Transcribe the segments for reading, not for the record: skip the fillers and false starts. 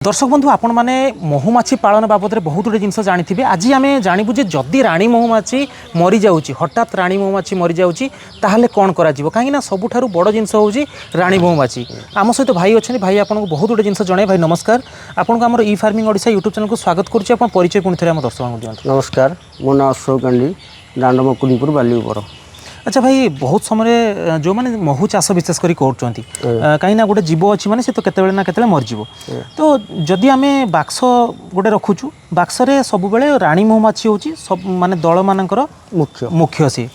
दर्शक बंधु आपण मैंने महुमाछी पालन बाबद में बहुत गुटे जिन जानी आज आम जानबू जे जदि राणी महुमाछी मरी जाऊँगी हठात राणी महुमाछी मरी जाऊँगी ताहले कौन करा कहीं सबुठारु बड़ जिनस हूँ राणी महुमाछी। आम सहित भाई अच्छा भाई आपको बहुत गुटे जिन जन भाई नमस्कार आपको आम ई फार्मिंग ओडिशा यूट्यूब चैनल को स्वागत करुच्चे आप परिचय पुणी थे दर्शक दिखाँ। नमस्कार मो ना अशोक गांधी दांड मकुंदपुर बालीपर। अच्छा भाई बहुत समय जो मैंने महु चाष विशेषकर कर कहीं गोटे जीव अच्छी माने से तो केते ना केते मरजिवो तो जदि आम बाक्स गोटे रखुचु बाक्स रे सब बेले राणी महुमाछी होची सब माने दल मानकर मुख्य मुख्य सी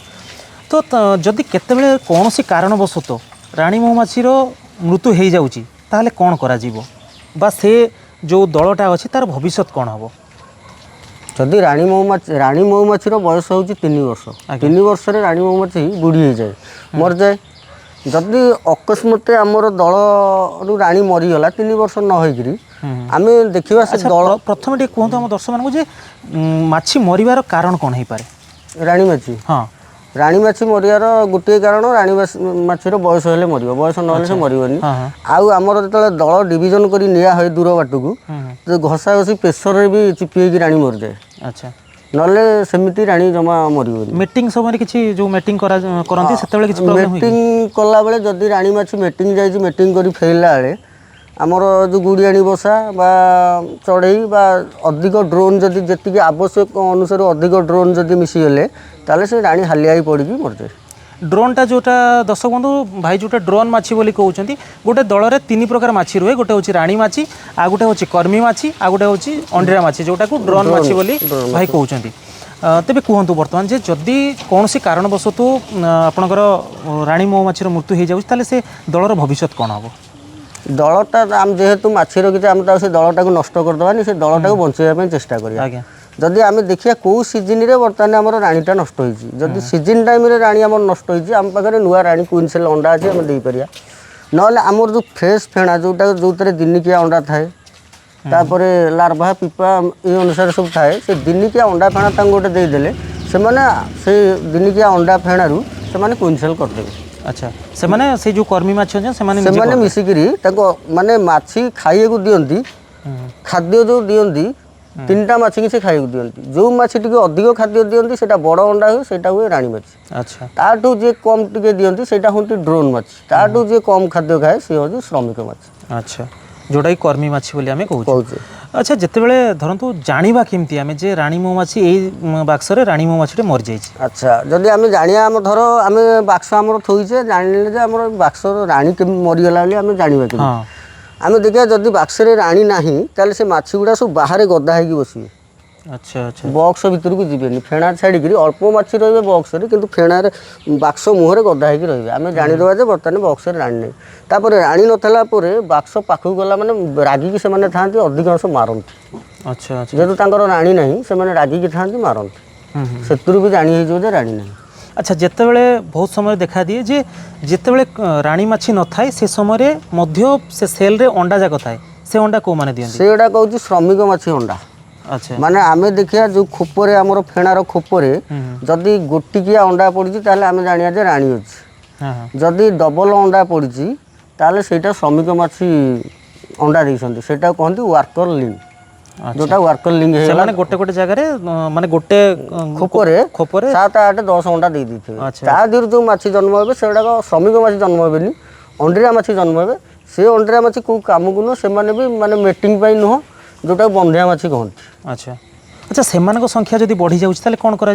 तो जदि केते कौन सी कारणवशत राणी महुमाछीर मृत्यु हो जाउची ताहले कौन करा जीवो बा से जो दलटा अच्छी तार भविष्य कौन हम जदि राणी महुमाछीर बयस हूँ 3 वर्ष 3 वर्ष राणी महुमाछी बुढ़ी हो जाए मर जाए जदि अकस्मात आमर दल राणी मरीगला 3 वर्ष न होकरी आम देखा से दल प्रथम टे कहतु आम दर्शक मानक माछी मरिबार कारण कौन हो पारे राणी माछी हाँ राणी माछी मरियार गोटे कारण राणी माछीर बयस हेले मर बयस ना से मरबनी आमर जो दल डिविजन कर निया है दूर बाटू जो घसा घसी प्रेसर भी चिपी राणी मर जाए। अच्छा नले सेमिति राणी जमा मरबनी मीटिंग समय किसी जो मीटिंग करती से किसी मीटिंग कला बेले जदि राणी माछी मीटिंग जाइए मीटिंग कर फेरला बेले आमर जो गुड़ियाणी बसा बा चढ़ई बा अधिक ड्रोन जदि जी आवश्यक अनुसार अधिक ड्रोन जदि मिसीगले ताले से राणी हालिया पड़ी मर जाए। ड्रोनटा जोटा दर्शक बंधु भाई जोटा ड्रोन माछी बोली कहते गोटे दल में 3 प्रकार माछी रुए गोटे हूँ राणी माछी आ गोटे हूँ कर्मी माछी आ गोटे हूँ अंडीरा माछी जोटा को ड्रोन माछी बोली भाई कहते तेरे कहतु बर्तमान जे जदि कौन सी कारणवशत आपणकर राणी महुमाछीर मृत्यु हो जाए से दलर भविष्य कौन हम दलटा आम जेहेतु माछी रखी आम से दलटा को नष्ट करदेवानी से दलटा को बचाई चेष्टा करिया जदि आम देखिए कौ सीजन रे बर्तमान आम राणीटा नष्ट होती जदि सीजन टाइम राणी आम नष्ट होती आम पाखे नुआ राणी क्वीनसेल अंडा अच्छे आम देपर ना आमर जो फ्रेश फेणा जोटा जो दिनिकिया अंडा थाए तापर लार्भा पिपा ये अनुसार सब थाए से दिनिकिया अंडा फेणा गोटे देदेले से दिनिकिया अंडा फेणु से क्वीनसेल करदेवे। अच्छा से माने से जो कर्मी माछी से माने मिसिकिरी माने माछी खाइए को दियंती खाद्य जो दियंती 3टा माछी की से खाइए दियंती जो माछी टिके अधिक खाद्य दियंती सेटा बड़ अंडा हुए सेटा हुए राणी माछी। अच्छा ताठू जे कम टिके दियंती सेटा होती ड्रोन माछी ताठू जे कम खाद्य खाए सी हूँ श्रमिक माछी। अच्छा जोटा कि कर्मी माछी बोली आमे कहूचे। अच्छा जितेबले धरतु जानिबा केमती आमे जे राणी महुमाछी एई बाक्स रे राणी महुमाछी मर जाइछि। अच्छा जदि आमे जानिया आम धर आमे बाक्स आमर थोइछे जानिले जे आमर बाक्स राणी केम मरि गला ବୋଲି आमे जानिबा के आमे देखिया जदि बाक्स रे राणी नाही ताले से माछी गुडा सब बाहर गदा हेकी बसिबे। अच्छा अच्छा बक्स भीतर को जीवेनि फेणा छाड़ी अल्प माछी रही बक्स रे किंतु फेणार बाक्स मुहर गदा होकर रही आम जानीदेवा जे बर्तमान बक्स राणी नहीं तापर राणी नाला बाक्स पाखक गला मैंने रागिकी से था अधिकांश मारती। अच्छा अच्छा जेहेतु राणी नहीं से रागिकी था मारती से भी जानी हो राणी नहीं। अच्छा जितेबले बहुत समय देखा दिए जे जितेबले राणी माछी न थाए से समय मध्य से सेल रे अंडा जाक थाए से अंडा को माने दियंती सेडा कहूँ श्रमिक माछी अंडा। अच्छा माने आमे देखिया जो खोपरे आमर फेणार खोपरे जदि गोटिकिया अंडा पड़ी ताले आमे जानिया जे राणी अछि जदि डबल अंडा पड़ी ताले सेटा श्रमिक माछी अंडा देइछन्ती सेटा कहंती वर्कर लिंग जोटा वर्कर लिंग हे माने गोटे गोटे जगह रे माने गोटे खोपरे 7 8 10 अंडा दे दिथिबे ता दिर जो माछी जन्म हेबे सेडा श्रमिक माछी जन्म हेबेनी अंडीरा माछी जन्म हेबे से अंडीरा माछी को काम को न से माने भी माने मीटिंग पाई नुह जोटा बंधिया माछी कहते। अच्छा अच्छा से संख्या जब बढ़ी जाए कौन करा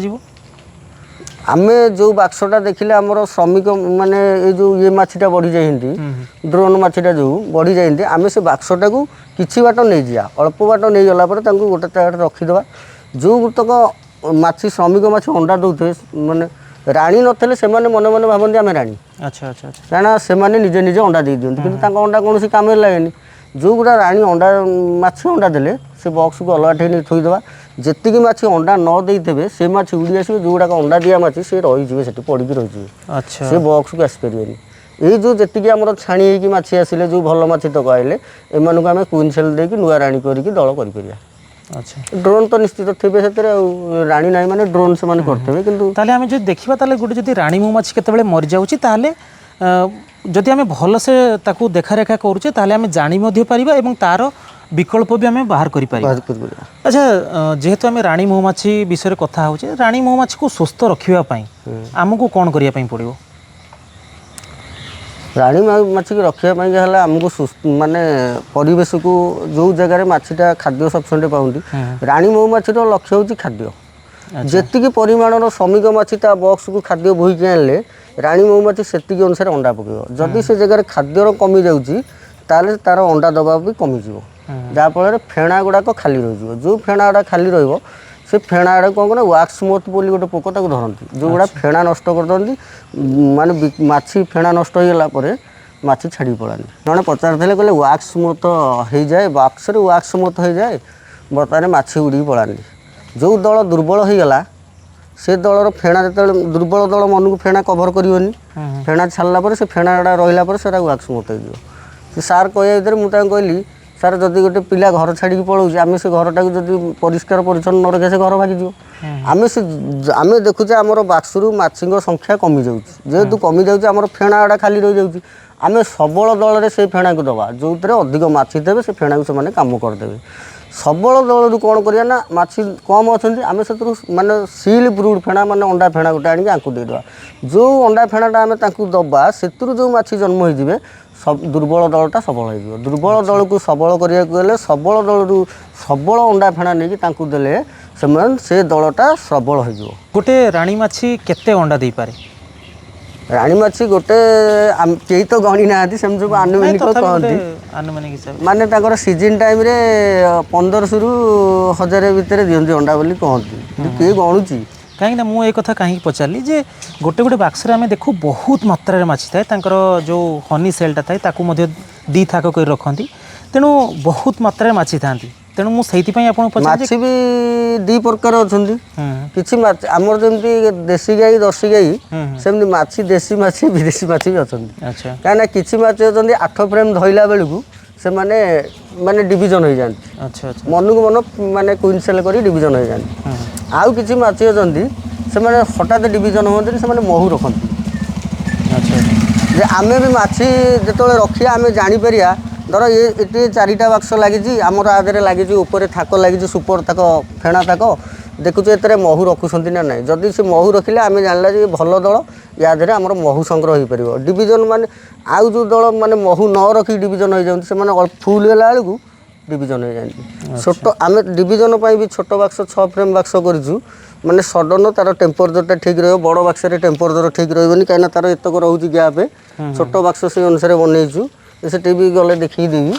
आमे जो बाक्सटा देखिले आमर श्रमिक माने ये जो ये माछीटा बढ़ी जाती ड्रोन माछीटा जो बढ़ी जाती आम से बाक्सटा को किसी बाट नहीं जा अल्प बाट नहीं गला गोटे जगह रखीदे जो तक माछी श्रमिक माछी अंडा दौथे माने राणी नथले से मन मन भावती आम राणी। अच्छा अच्छा कहना से निजे निजे अंडा दे दिखती कि अंडा कौन कम लगे जो गुड़ा राणी अंडा माछी अंडा देले से बक्स को अलग ठे थोईदेवा जी माछी अंडा न देते से माछी उड़ी आसवे जो गुड़ाक अंडा दिया माछी से रही से पड़ी रही। अच्छा से बक्स को आसपारे ये जो जी आम छाणी होगी माछी आसिले जो भल माछी तक आइले एम आम क्वीनसेल देकी नुआ राणी करके दल कर। अच्छा ड्रोन तो निश्चित थे से राणी ना माने ड्रोन से करते कि आम जो देखा गोटे जब राणी महुमाछी केतबेले मरी जाउछि ताले जदि आम भल से देखा रेखा करुचे ताले आम जानी मध्य पारिबा एवं तार विकल्प भी आम बाहर कर बाहर करପାରିବା। अच्छा जेहेतु आम राणी महुमाछी विषय कथा होचे राणी महुमाछी को सुस्थ रखापी आमको कौन करने पड़ो? राणी माछी की रखापी आमको माने परिवेश को जो जगह माछीटा खाद्य सफिसीयंट पाउंदी राणी महुमाछी लक्ष्य हूँ खाद्य जेतिकी परिमाणर श्रमिक माछी ता बॉक्स को खाद्य बोहिकी आनले राणी महुमाछी सेतिकी अनुसार अंडा पकेब जदि से जगह खाद्यर कमी जाऊँगी ताले तार अंडा दबा भी कमिଯିବ जहाँफल फेणा गुड़ाक खाली रही जो फेणा गुड़ा खाली रे फेणा गुड़ा कौन करें वाक्स मोथ बोली गोटे पोक धरती जो गुड़ा फेणा नष्ट कर दिखती माने माछी फेणा नष्ट हो गला माछी छाड़ी पड़ानी जड़े पचारे कहले वाक्स मोथ हो जाए बॉक्स वाक्स मोथ हो जाए बर्तमान माछी उड़ी पड़ानी जो दल दुर्बल हो गला से दलर फेणा जो दुर्बल दल मन को फेणा कभर करनी फेणा छाड़ला से फेणा गुड़ा रहा से वाक्स मोथ हो सार कह भर मुझे कहली सार जदि गोटे पिला घर छाड़ी पलाऊँ आम से घरटा जब परिष्कार परिच्छन्न न रखे से घर भागिज आम से आम देखुचे आमर बाक्सरू माछी संख्या कमी जाऊँगी जेहेतु कमी जाऊँगी आम फेणा गुड़ा खाली रही जाऊँगी आम सबल दल में से फेणा को दबा जो अधिक माछी थे से फेणा को से कम करदे सबल दल कौन करिया ना माछी कम अच्छा आम से माने सील ब्रूड फेणा माने अंडा फेणा गोटे आनिक आंकु देदेवा जो अंडा फेणाटा आम दबा से जो माछी जन्म हो सब दुर्बल दलटा सबल हो दुर्बल दल को सबल करने सबल दल सबल अंडा फेणा नहीं देले से दलटा सबल हो गोटे राणी माछी केते अंडा दे पारे? राणी माछी गोटे कई तो गणी ना सब आनुमानिक कहती माने सीजन टाइम रे 1500 रु 1000 भितर दिखती अंडा बोली कहती किए गणुची कहीं मुझे कथा कहीं पचारि जे गोटे गोटे बाक्सरे आम देखू बहुत मात्रा माछी थाए जो हनी सेलटा थाए ताकू दी थाक कर रखती तेणु बहुत मात्रा माछी था तेणु मुझे माछी भी दी प्रकार अच्छा किसी आमर जमी देसी गाई दर्शी गाई सेमती माछी देसी माछी विदेशी माछी भी अच्छा कहीं किसी माछी अच्छा 8 फ्रेम धरला बेलू से माने माने डिविजन हो जाती अच्छा मन को मन माने क्विंटल कर डिविजन हो जाती आउ किसी माछी अच्छा से माने हठात डिविजन होती से माने महू रखती अच्छा आम भी माछी जो रखिया आम जापर धर ये 4टा बाक्स लगी आमर आधे लगी ऊपर थाक लगी सुपर थाक फेणा थाक देखुचे ये महू रखुंट ना ना जदि से महू रखिले आम जाना भल दल या देहरे आमर महू संग्रह हो पार डिविजन माने आउ जो दल माने महू न रखी डिविजन हो जाती से फुल गला बेलू डिविजन हो जाती छोट आम डिविजन भी छोट बाक्स 6 फ्रेम बाक्स करूँ माने सडन तार टेम्परेचरटा ठीक रही बड़ बाक्स टेम्परेचर ठीक रही कहीं तार एतक रोचे गैप छोट बाक्स से अनुसार बनईचु से टीवी गले देखी देवी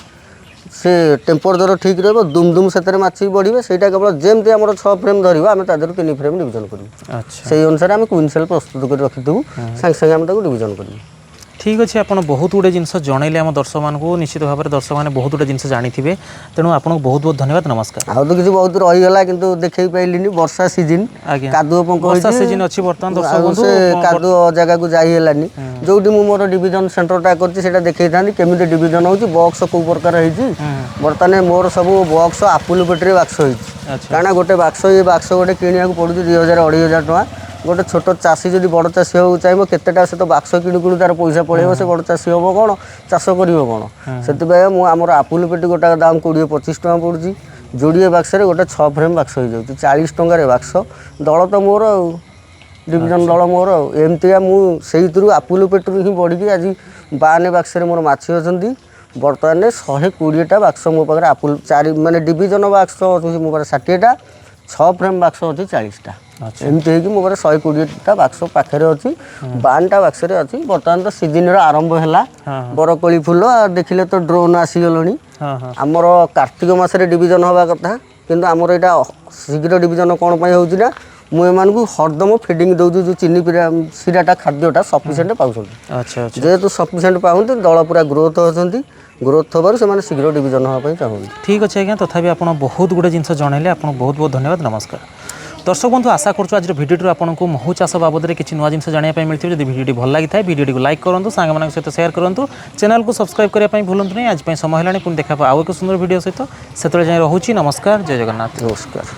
से टेम्परेचर ठीक रहा दुम दुम से माछी बढ़े से केवल जमती आम 6 फ्रेम धरवा आम तादर 3 फ्रेम डिविजन करूँ से अनुसार आम क्विंटल प्रस्तुत कर रखिदेबू सागे सागे आम डिविजन करूँ ठीक अच्छे आप बहुत गुटे जिन जनइले आम दर्शक मानू निश्चित भाव में दर्शक मैंने बहुत गुटे जिन जानी थे तेणु आपको बहुत बहुत धन्यवाद नमस्कार आउ तो किसी बहुत रहीगला कि देखे पाइलिनी वर्षा सीजन कादुओ पंक वर्षा सीजन अच्छी बर्तमान दर्शक कादुओ जगह को जाइलानी जो मोर डिविजन सेंटरटा कर देखी था केमी डिविजन हो बक्स कौ प्रकार बर्तमान मोर सब बक्स आपुल पेट्री बाक्स हो कहीं गोटे बाक्स ये बाक्स गोटे किणा पड़ू 2000 2500 टका गोटे छोट चाषी जब बड़ चाषी हो चाहिए केतेटा से तो बाक्स किणु किणु तार पैसा पड़े से बड़ चाषी हम कौन चाष कर कौन से आमर आपुल पेटी गोटा दाम 20-25 टका पड़ुची जोड़े बाक्स गोटे 6 फ्रेम बाक्स हो जाती 40 टकर बाक्स दल तो मोर डिविजन दल मोर एमती मुझे आपुल पेट्रु ही बढ़ी आज 52 बाक्स मोर माछी अच्छा बर्तमान 120टा बाक्स मो पाखे आपुल 4 माने डिविजन बाक्स अच्छी मो पाखे 60टा 6 फ्रेम बाक्स अच्छी 40टा एमती है मो 120टा बाक्स पाखे अच्छी 52टा बाक्स अच्छी बर्तमान तो सीजन आरंभ है बरकोली फुल देखिले तो ड्रोन आसीगल आमर कार्तिक मासरे डिविजन हवा कथा किंतु आमर यहाँ शीघ्र डिविजन कौन होना मुझे हरदम फिडिंग दूसरी जो चीनी सीराटा खाद्यटा सफिसीयंट पाँच जेहेतु सफिसीयंट पाते दल पूरा ग्रोथ अच्छा ग्रोथ हबार से शीघ्र डिविजन हाँपाई चाहूँ ठीक अच्छे आज्ञा तथापि आप बहुत गुटे जिन जनइले आपको बहुत बहुत धन्यवाद नमस्कार दर्शक बंधु आशा करूँ आज भिडियो आपको महू चाष बाबद में किसी नुआ जिन जानापी मिलती है जब भिडियो भल लगी था भिडियो को लाइक करूँ सांग सहित सेयार करूँ चैनल को सब्सक्राइब करने भूलु नहीं आज समय है पुणी देखा आउ एक सुंदर भिडियो सहित से जाए रोचे नमस्कार जय जगन्नाथ नमस्कार।